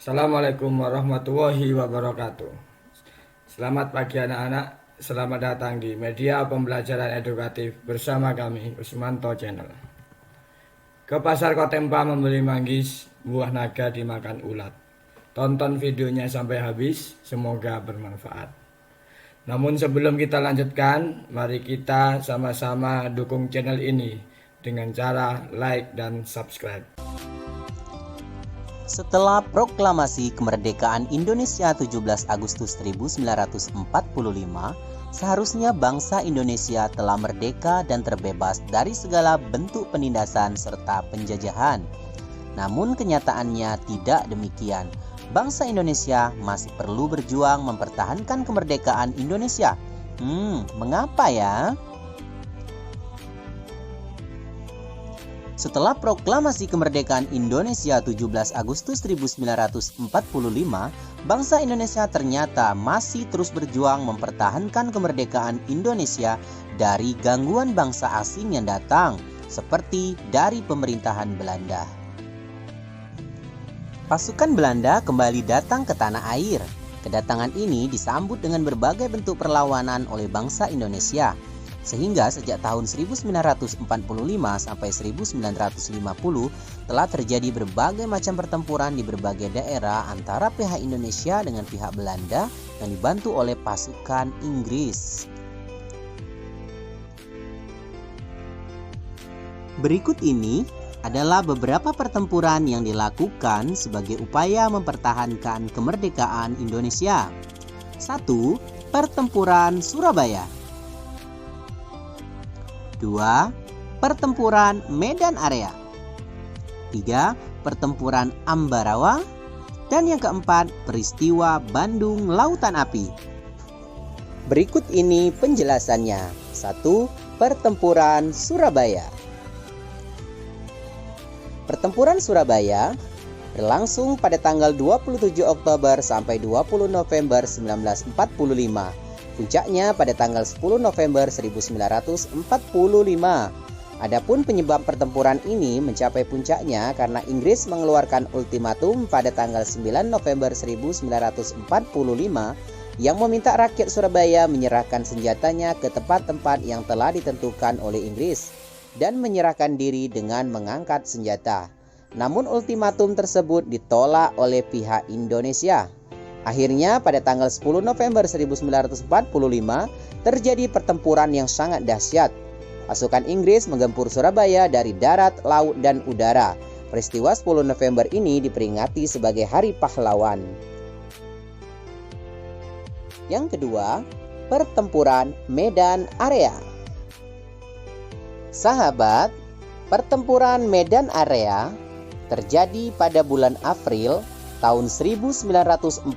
Assalamualaikum warahmatullahi wabarakatuh. Selamat pagi anak-anak, selamat datang di media pembelajaran edukatif bersama kami Usmanto Channel. Ke pasar Kotempa membeli manggis, buah naga dimakan ulat. Tonton videonya sampai habis, semoga bermanfaat. Namun sebelum kita lanjutkan, mari kita sama-sama dukung channel ini dengan cara like dan subscribe. Setelah proklamasi kemerdekaan Indonesia 17 Agustus 1945, seharusnya bangsa Indonesia telah merdeka dan terbebas dari segala bentuk penindasan serta penjajahan. Namun kenyataannya tidak demikian. Bangsa Indonesia masih perlu berjuang mempertahankan kemerdekaan Indonesia. Mengapa ya? Setelah proklamasi kemerdekaan Indonesia 17 Agustus 1945, bangsa Indonesia ternyata masih terus berjuang mempertahankan kemerdekaan Indonesia dari gangguan bangsa asing yang datang, seperti dari pemerintahan Belanda. Pasukan Belanda kembali datang ke tanah air. Kedatangan ini disambut dengan berbagai bentuk perlawanan oleh bangsa Indonesia. Sehingga sejak tahun 1945 sampai 1950 telah terjadi berbagai macam pertempuran di berbagai daerah antara pihak Indonesia dengan pihak Belanda yang dibantu oleh pasukan Inggris. Berikut ini adalah beberapa pertempuran yang dilakukan sebagai upaya mempertahankan kemerdekaan Indonesia. 1. Pertempuran Surabaya. 2. Pertempuran Medan Area. 3. Pertempuran Ambarawa. Dan yang keempat, peristiwa Bandung Lautan Api. Berikut ini penjelasannya. 1. Pertempuran Surabaya. Pertempuran Surabaya berlangsung pada tanggal 27 Oktober sampai 20 November 1945. Puncaknya pada tanggal 10 November 1945. Adapun penyebab pertempuran ini mencapai puncaknya karena Inggris mengeluarkan ultimatum pada tanggal 9 November 1945 yang meminta rakyat Surabaya menyerahkan senjatanya ke tempat-tempat yang telah ditentukan oleh Inggris dan menyerahkan diri dengan mengangkat senjata. Namun ultimatum tersebut ditolak oleh pihak Indonesia. Akhirnya pada tanggal 10 November 1945 terjadi pertempuran yang sangat dahsyat. Pasukan Inggris menggempur Surabaya dari darat, laut, dan udara. Peristiwa 10 November ini diperingati sebagai Hari Pahlawan. Yang kedua, pertempuran Medan Area. Sahabat, pertempuran Medan Area terjadi pada bulan April tahun 1946.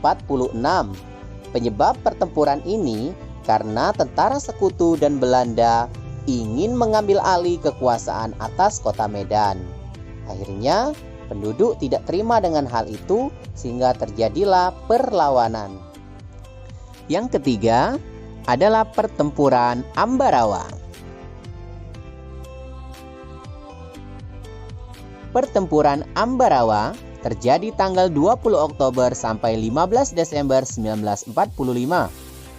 Penyebab pertempuran ini karena tentara sekutu dan Belanda ingin mengambil alih kekuasaan atas kota Medan. Akhirnya penduduk tidak terima dengan hal itu sehingga terjadilah perlawanan. Yang ketiga adalah pertempuran Ambarawa. Pertempuran Ambarawa terjadi tanggal 20 Oktober sampai 15 Desember 1945.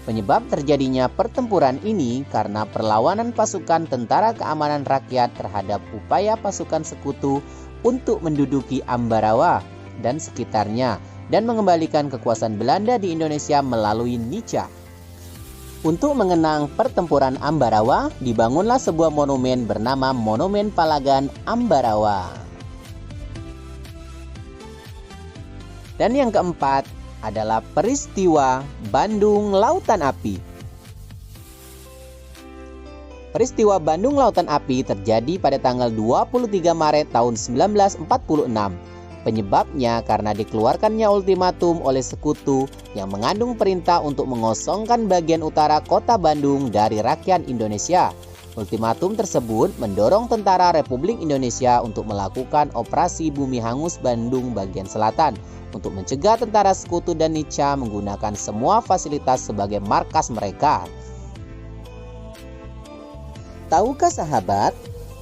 Penyebab terjadinya pertempuran ini karena perlawanan pasukan Tentara Keamanan Rakyat terhadap upaya pasukan sekutu untuk menduduki Ambarawa dan sekitarnya dan mengembalikan kekuasaan Belanda di Indonesia melalui Nica. Untuk mengenang pertempuran Ambarawa, dibangunlah sebuah monumen bernama Monumen Palagan Ambarawa. Dan yang keempat adalah peristiwa Bandung Lautan Api. Peristiwa Bandung Lautan Api terjadi pada tanggal 23 Maret tahun 1946. Penyebabnya karena dikeluarkannya ultimatum oleh sekutu yang mengandung perintah untuk mengosongkan bagian utara kota Bandung dari rakyat Indonesia. Ultimatum tersebut mendorong tentara Republik Indonesia untuk melakukan operasi Bumi Hangus Bandung bagian selatan untuk mencegah tentara sekutu dan Nica menggunakan semua fasilitas sebagai markas mereka. Tahukah sahabat,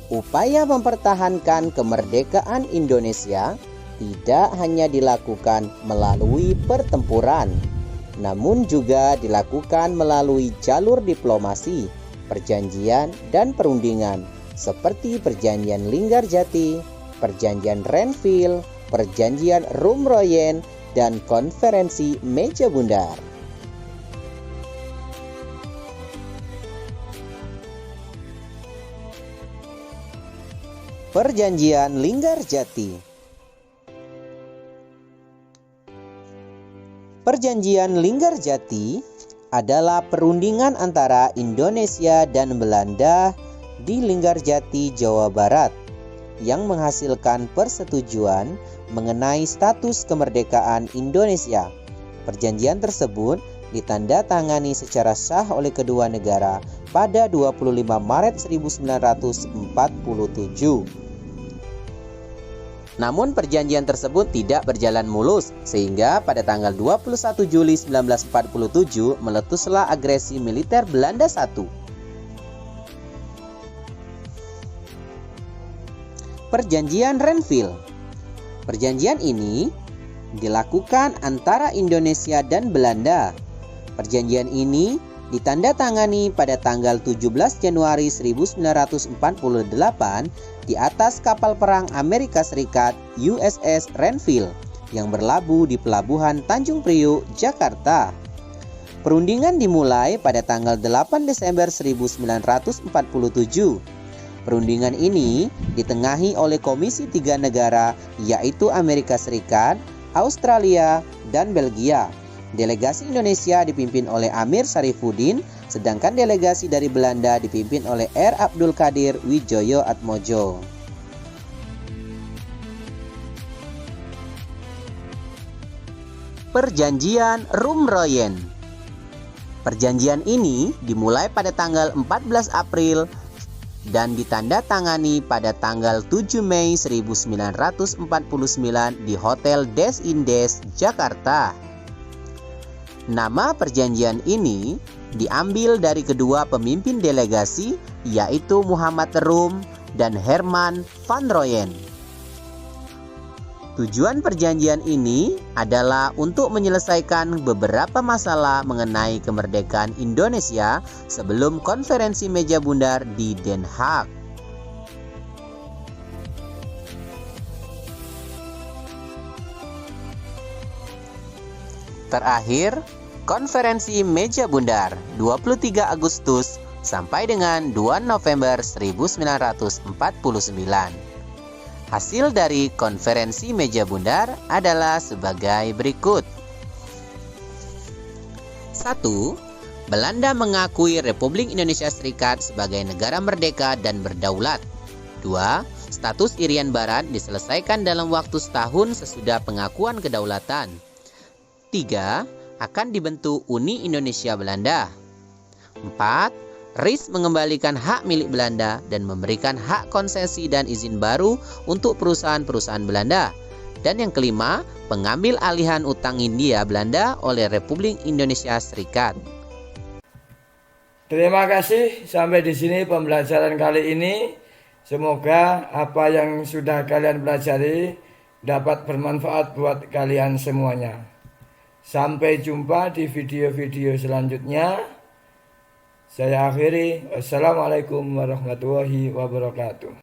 upaya mempertahankan kemerdekaan Indonesia tidak hanya dilakukan melalui pertempuran, namun juga dilakukan melalui jalur diplomasi, perjanjian, dan perundingan seperti Perjanjian Linggarjati, Perjanjian Renville, Perjanjian Rumroyen, dan Konferensi Meja Bundar. Perjanjian Linggarjati. Perjanjian Linggarjati adalah perundingan antara Indonesia dan Belanda di Linggarjati, Jawa Barat, yang menghasilkan persetujuan mengenai status kemerdekaan Indonesia. Perjanjian tersebut ditandatangani secara sah oleh kedua negara pada 25 Maret 1947. Namun perjanjian tersebut tidak berjalan mulus, sehingga pada tanggal 21 Juli 1947 meletuslah agresi militer Belanda I. Perjanjian Renville. Perjanjian ini dilakukan antara Indonesia dan Belanda. Perjanjian ini ditandatangani pada tanggal 17 Januari 1948 di atas kapal perang Amerika Serikat USS Renville yang berlabuh di pelabuhan Tanjung Priok, Jakarta. Perundingan dimulai pada tanggal 8 Desember 1947. Perundingan ini ditengahi oleh Komisi 3 negara, yaitu Amerika Serikat, Australia, dan Belgia. Delegasi Indonesia dipimpin oleh Amir Syarifuddin, sedangkan delegasi dari Belanda dipimpin oleh R. Abdul Qadir Widjoyo Atmojo. Perjanjian Rumroyen. Perjanjian ini dimulai pada tanggal 14 April dan ditandatangani pada tanggal 7 Mei 1949 di Hotel Des Indes, Jakarta. Nama perjanjian ini diambil dari kedua pemimpin delegasi, yaitu Muhammad Rum dan Herman van Royen. Tujuan perjanjian ini adalah untuk menyelesaikan beberapa masalah mengenai kemerdekaan Indonesia sebelum konferensi meja bundar di Den Haag. Terakhir, konferensi meja bundar 23 Agustus sampai dengan 2 November 1949. Hasil dari konferensi meja bundar adalah sebagai berikut. 1. Belanda mengakui Republik Indonesia Serikat sebagai negara merdeka dan berdaulat. 2. Status Irian Barat diselesaikan dalam waktu setahun sesudah pengakuan kedaulatan. 3. Akan dibentuk Uni Indonesia Belanda. 4. RIS mengembalikan hak milik Belanda dan memberikan hak konsesi dan izin baru untuk perusahaan-perusahaan Belanda. Dan yang kelima, pengambil alihan utang Hindia Belanda oleh Republik Indonesia Serikat. Terima kasih, sampai di sini pembelajaran kali ini. Semoga apa yang sudah kalian pelajari dapat bermanfaat buat kalian semuanya. Sampai jumpa di video-video selanjutnya. Saya akhiri. Wassalamualaikum warahmatullahi wabarakatuh.